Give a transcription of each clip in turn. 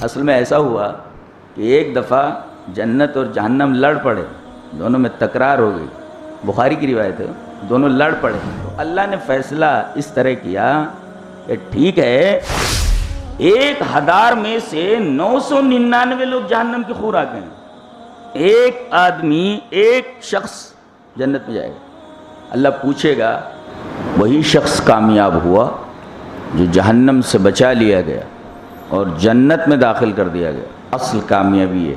اصل میں ایسا ہوا کہ ایک دفعہ جنت اور جہنم لڑ پڑے، دونوں میں تکرار ہو گئی، بخاری کی روایت ہے، دونوں لڑ پڑے تو اللہ نے فیصلہ اس طرح کیا کہ ٹھیک ہے 1000 میں سے 999 لوگ جہنم کی خوراک ہیں، ایک آدمی ایک شخص جنت میں جائے گا۔ اللہ پوچھے گا وہی شخص کامیاب ہوا جو جہنم سے بچا لیا گیا اور جنت میں داخل کر دیا گیا۔ اصل کامیابی ہے۔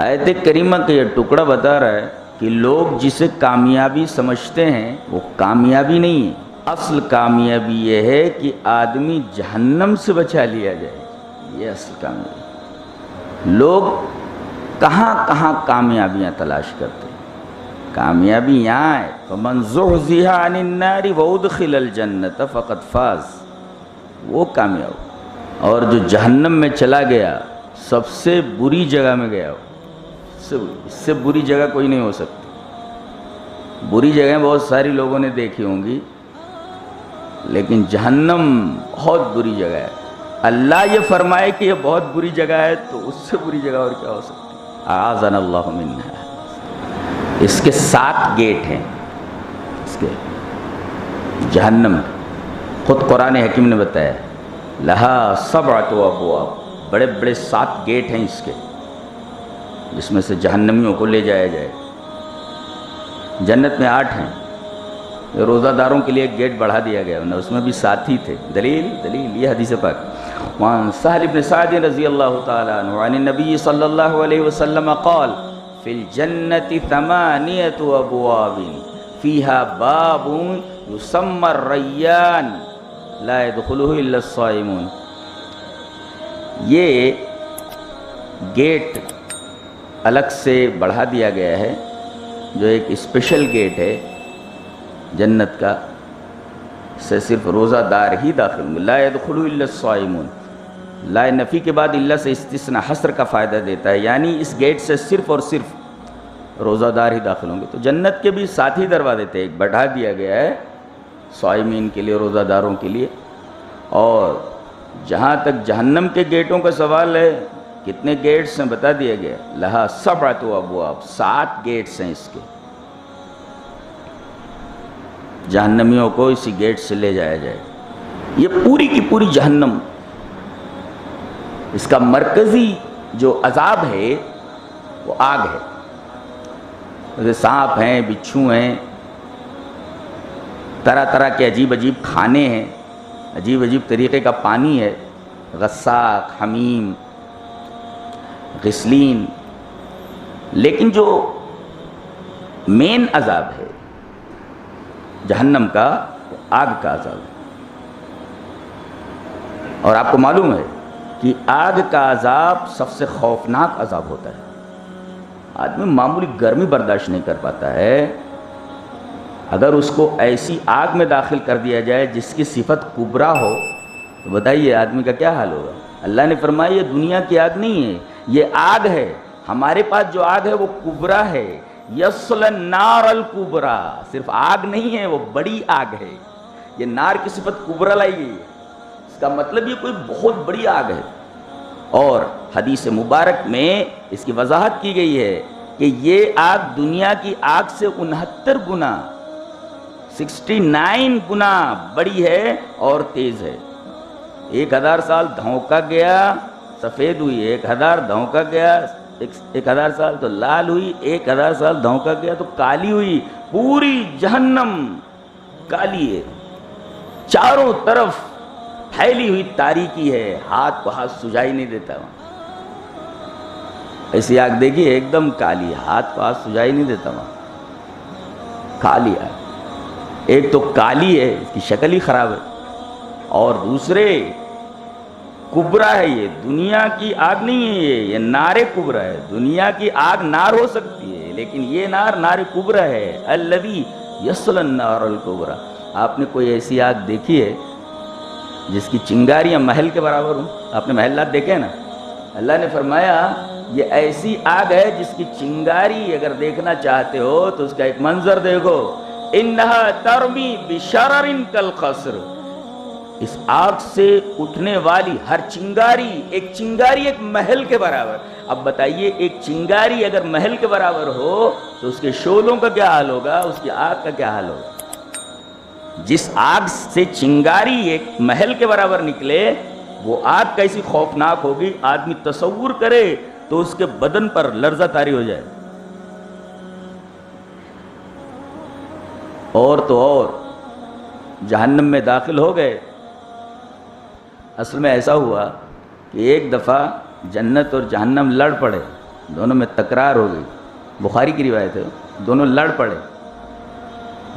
آیت کریمہ کا یہ ٹکڑا بتا رہا ہے کہ لوگ جسے کامیابی سمجھتے ہیں وہ کامیابی نہیں ہے، اصل کامیابی یہ ہے کہ آدمی جہنم سے بچا لیا جائے، یہ اصل کامیابی۔ لوگ کہاں کہاں کامیابیاں تلاش کرتے ہیں، کامیابی یہاں ہے فَمَنْ زُحْزِحَ عَنِ النَّارِ وَأُدْخِلَ الْجَنَّةَ فَقَدْ فَازَ، وہ کامیاب۔ اور جو جہنم میں چلا گیا سب سے بری جگہ میں گیا ہو، اس سے بری جگہ کوئی نہیں ہو سکتی۔ بری جگہیں بہت ساری لوگوں نے دیکھی ہوں گی لیکن جہنم بہت بری جگہ ہے۔ اللہ یہ فرمائے کہ یہ بہت بری جگہ ہے تو اس سے بری جگہ اور کیا ہو سکتی ہے؟ اعاذنا اللہ منہا۔ اس کے 7 گیٹ ہیں، اس کے جہنم خود قرآن حکیم نے بتایا لہا 7 ابواب، بڑے بڑے 7 گیٹ ہیں اس کے، جس میں سے جہنمیوں کو لے جایا جائے۔ جنت میں 8 ہیں، روزہ داروں کے لیے ایک گیٹ بڑھا دیا گیا، اس میں بھی 7 ہی تھے۔ دلیل یہ حدیث پاک وعن سہل بن سعد رضی اللہ تعالی عنہ عن النبی صلی اللہ علیہ وسلم قال فی الجنة 8 ابواب فیہا باب یسمى الریان لا يدخلہ الا الصائمون۔ یہ گیٹ الگ سے بڑھا دیا گیا ہے جو ایک اسپیشل گیٹ ہے جنت کا، سے صرف روزہ دار ہی داخل ہوں گے۔ لا يدخل الا الصائمون، لا نفی کے بعد اللہ سے استثناء حصر کا فائدہ دیتا ہے، یعنی اس گیٹ سے صرف اور صرف روزہ دار ہی داخل ہوں گے۔ تو جنت کے بھی 7 ہی دروازے تھے، ایک بڑھا دیا گیا ہے صائمین کے لیے، روزہ داروں کے لیے۔ اور جہاں تک جہنم کے گیٹوں کا سوال ہے کتنے گیٹس ہیں بتا دیا گیا، لہا 7 ابواب، 7 گیٹس ہیں اس کے۔ جہنمیوں کو اسی گیٹ سے لے جایا جائے۔ یہ پوری کی پوری جہنم، اس کا مرکزی جو عذاب ہے وہ آگ ہے۔ جیسے سانپ ہیں، بچھو ہیں، طرح طرح کے عجیب عجیب کھانے ہیں، عجیب عجیب طریقے کا پانی ہے، غساق، حمیم، غسلین۔ لیکن جو مین عذاب ہے جہنم کا، وہ آگ کا عذاب ہے۔ اور آپ کو معلوم ہے کہ آگ کا عذاب سب سے خوفناک عذاب ہوتا ہے۔ آدمی معمولی گرمی برداشت نہیں کر پاتا ہے، اگر اس کو ایسی آگ میں داخل کر دیا جائے جس کی صفت کبرا ہو تو بتائیے آدمی کا کیا حال ہوگا۔ اللہ نے فرمایا یہ دنیا کی آگ نہیں ہے، یہ آگ ہے، ہمارے پاس جو آگ ہے وہ کبرا ہے۔ یصلی النار الکبرا، صرف آگ نہیں ہے، وہ بڑی آگ ہے۔ یہ نار کی صفت کبرا لائی گئی ہے، اس کا مطلب یہ کوئی بہت بڑی آگ ہے۔ اور حدیث مبارک میں اس کی وضاحت کی گئی ہے کہ یہ آگ دنیا کی آگ سے 69 گنا 69 گنا بڑی ہے اور تیز ہے۔ 1000 سال دھونکا گیا سفید ہوئی، 1000 دھونکا گیا 1000 سال تو لال ہوئی، 1000 سال دھونکا گیا تو کالی ہوئی۔ پوری جہنم کالی ہے، چاروں طرف پھیلی ہوئی تاریکی ہے، ہاتھ کو ہاتھ سجائی نہیں دیتا وہاں۔ ایسی آگ دیکھیے ایک دم کالی، ہاتھ کو ہاتھ سجائی نہیں دیتا وہاں، کالی آگ۔ ایک تو کالی ہے، اس کی شکل ہی خراب ہے، اور دوسرے کبرا ہے۔ یہ دنیا کی آگ نہیں ہے، یہ نار کبرا ہے۔ دنیا کی آگ نار ہو سکتی ہے لیکن یہ نار کبرا ہے۔ الذی یصلی النار الکبرا۔ آپ نے کوئی ایسی آگ دیکھی ہے جس کی چنگاریاں محل کے برابر ہوں؟ آپ نے محلات دیکھے نا؟ اللہ نے فرمایا یہ ایسی آگ ہے جس کی چنگاری اگر دیکھنا چاہتے ہو تو اس کا ایک منظر دیکھو، انہا ترمی بشرر کالقصر، اس آگ سے اٹھنے والی ہر چنگاری ایک محل کے برابر. اب بتائیے ایک چنگاری اگر محل کے برابر ہو تو اس کے شعلوں کا کیا حال ہوگا, اس کی آگ کا کیا حال ہوگا. جس آگ سے چنگاری ایک محل کے برابر نکلے وہ آگ کیسی خوفناک ہوگی, آدمی تصور کرے تو اس کے بدن پر لرزہ طاری ہو جائے. اور تو اور جہنم میں داخل ہو گئے. اصل میں ایسا ہوا کہ ایک دفعہ جنت اور جہنم لڑ پڑے, دونوں میں تکرار ہو گئی. بخاری کی روایت ہے, دونوں لڑ پڑے.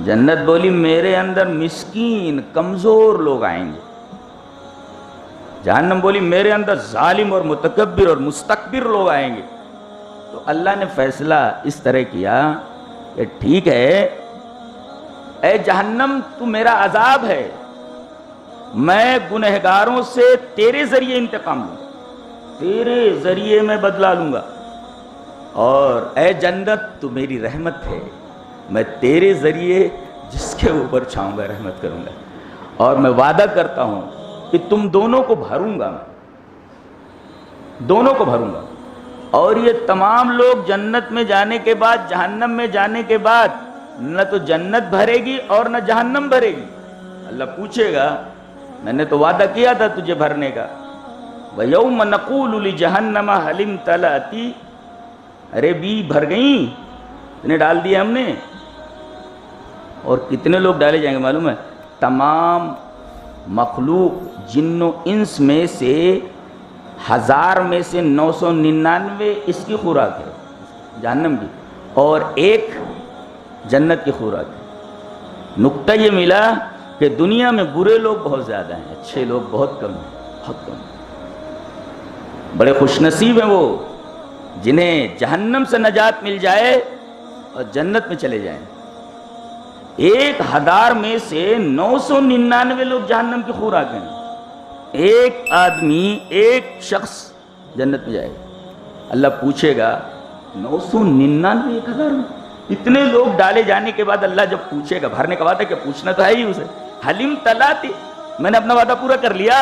جنت بولی میرے اندر مسکین کمزور لوگ آئیں گے. جہنم بولی میرے اندر ظالم اور متکبر اور مستکبر لوگ آئیں گے. تو اللہ نے فیصلہ اس طرح کیا کہ ٹھیک ہے اے جہنم تو میرا عذاب ہے, میں گنہگاروں سے تیرے ذریعے انتقام لوں گا, تیرے ذریعے میں بدلہ لوں گا. اور اے جنت تو میری رحمت ہے, میں تیرے ذریعے جس کے اوپر چھاؤں گا رحمت کروں گا. اور میں وعدہ کرتا ہوں کہ تم دونوں کو بھروں گا, میں دونوں کو بھروں گا. اور یہ تمام لوگ جنت میں جانے کے بعد, جہنم میں جانے کے بعد نہ تو جنت بھرے گی اور نہ جہنم بھرے گی. اللہ پوچھے گا میں نے تو وعدہ کیا تھا تجھے بھرنے کا. وَيَوْمَ نَقُولُ لِجَهَنَّمَ هَلِ امْتَلَأْتِ, ارے بھی بھر گئیں, اتنے ڈال دیے ہم نے. اور کتنے لوگ ڈالے جائیں گے معلوم ہے؟ تمام مخلوق جن و انس میں سے 1000 میں سے 999 اس کی خوراک ہے جہنم کی, اور ایک جنت کی خوراک ہے. نقطہ یہ ملا کہ دنیا میں برے لوگ بہت زیادہ ہیں, اچھے لوگ بہت کم ہیں, بہت کم. بڑے خوش نصیب ہیں وہ جنہیں جہنم سے نجات مل جائے اور جنت میں چلے جائیں. 1000 میں سے 999 لوگ جہنم کی خوراک ہیں. ایک آدمی, ایک شخص جنت میں جائے گا. اللہ پوچھے گا 999 1000 میں اتنے لوگ ڈالے جانے کے بعد اللہ جب پوچھے گا, بھرنے کا وعدہ کیا پوچھنا تو ہے ہی اسے, حلیم تلاتی, میں نے اپنا وعدہ پورا کر لیا,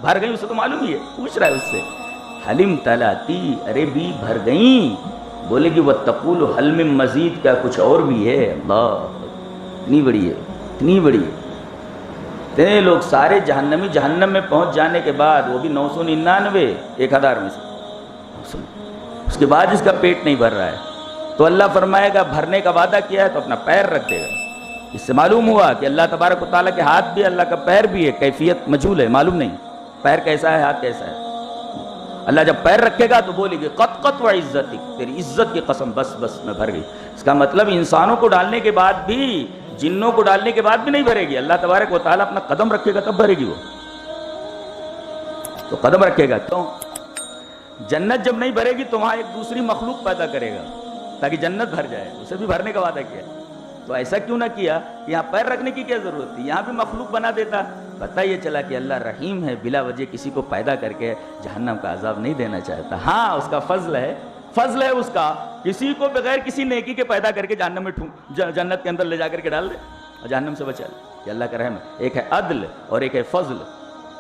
بھر گئی, اسے تو معلوم ہی ہے, پوچھ رہا ہے اس سے حلیم تلاتی, ارے بھی بھر گئیں. بولے گی وَتَقُولُ حَلْ مِن مزید, کیا کچھ اور بھی ہے؟ اللہ اتنی بڑی ہے, اتنی بڑی ہے. اتنے لوگ سارے جہنمی جہنم میں پہنچ جانے کے بعد, وہ بھی 999 1000 میں سے, اس کے بعد اس کا پیٹ نہیں بھر رہا ہے. تو اللہ فرمائے گا بھرنے کا وعدہ کیا ہے تو اپنا پیر رکھ دے گا. اس سے معلوم ہوا کہ اللہ تبارک و تعالیٰ کے ہاتھ بھی ہے, اللہ کا پیر بھی ہے, کیفیت مجہول ہے, معلوم نہیں پیر کیسا ہے, ہاتھ کیسا ہے. اللہ جب پیر رکھے گا تو بولے گی قط قط و عزتی, تیری عزت کی قسم, بس بس میں بھر گئی. اس کا مطلب انسانوں کو ڈالنے کے بعد بھی, جنوں کو ڈالنے کے بعد بھی نہیں بھرے گی. اللہ تبارک و تعالیٰ اپنا قدم رکھے گا تب بھرے گی. وہ تو قدم رکھے گا. کیوں؟ جنت جب نہیں بھرے گی تو وہاں ایک دوسری مخلوق پیدا کرے گا تاکہ جنت بھر جائے, اسے بھی بھرنے کا وعدہ کیا. تو ایسا کیوں نہ کیا, یہاں پیر رکھنے کی کیا ضرورت تھی, یہاں بھی مخلوق بنا دیتا. پتہ یہ چلا کہ اللہ رحیم ہے, بلا وجہ کسی کو پیدا کر کے جہنم کا عذاب نہیں دینا چاہتا. ہاں اس کا فضل ہے, فضل ہے اس کا, کسی کو بغیر کسی نیکی کے پیدا کر کے جہنم میں جنت کے اندر لے جا کر کے ڈال دے اور جہنم سے بچا لے. یہ اللہ کا رحم ہے. ایک ہے عدل اور ایک ہے فضل,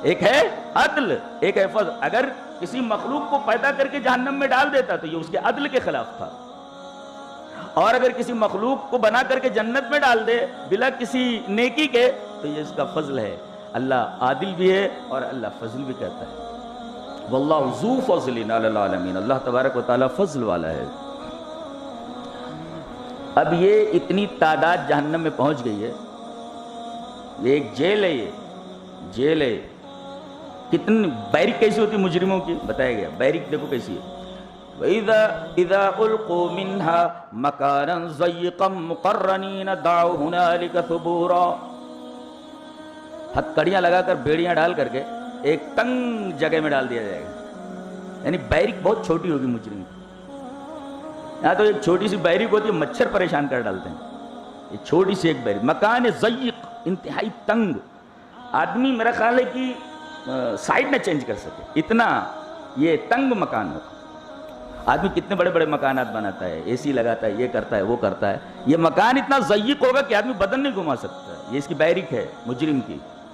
ایک ہے عدل ایک ہے فضل. اگر کسی مخلوق کو پیدا کر کے جہنم میں ڈال دیتا تو یہ اس کے عدل کے خلاف تھا, اور اگر کسی مخلوق کو بنا کر کے جنت میں ڈال دے بلا کسی نیکی کے تو یہ اس کا فضل ہے. اللہ عادل بھی ہے اور اللہ فضل بھی کہتا ہے. واللہ ذو فضل علی العالمین, اللہ تبارک و تعالیٰ فضل والا ہے. اب یہ اتنی تعداد جہنم میں پہنچ گئی ہے, یہ ایک جیل ہے, یہ جیل ہے. کتنی بیرک کیسی ہوتی مجرموں کی بتایا گیا. بیرک دیکھو کیسی ہے. وَإِذَا أُلْقُوا مِنْهَا مَكَانًا ضَيِّقًا مُقَرَّنِينَ دَعَوْا هُنَالِكَ ثُبُورًا, ہتھکڑیاں لگا کر, بیڑیاں ڈال کر کے ایک تنگ جگہ میں ڈال دیا جائے گا. یعنی بیرک بہت چھوٹی ہوگی مجرم کی. یہاں تو ایک چھوٹی سی بیرک ہوتی ہے, مچھر پریشان کر ڈالتے ہیں. یہ چھوٹی سی ایک بیرک, مکان ضیق, انتہائی تنگ. آدمی میرا خیال ہے کہ سائڈ نہ چینج کر سکے, اتنا یہ تنگ مکان ہوتا. آدمی کتنے بڑے بڑے مکانات بناتا ہے, اے سی لگاتا ہے, یہ کرتا ہے وہ کرتا ہے. یہ مکان اتنا ضیق ہوگا کہ آدمی بدن نہیں گھما سکتا. یہ اس کی بیرک ہے مجرم کی.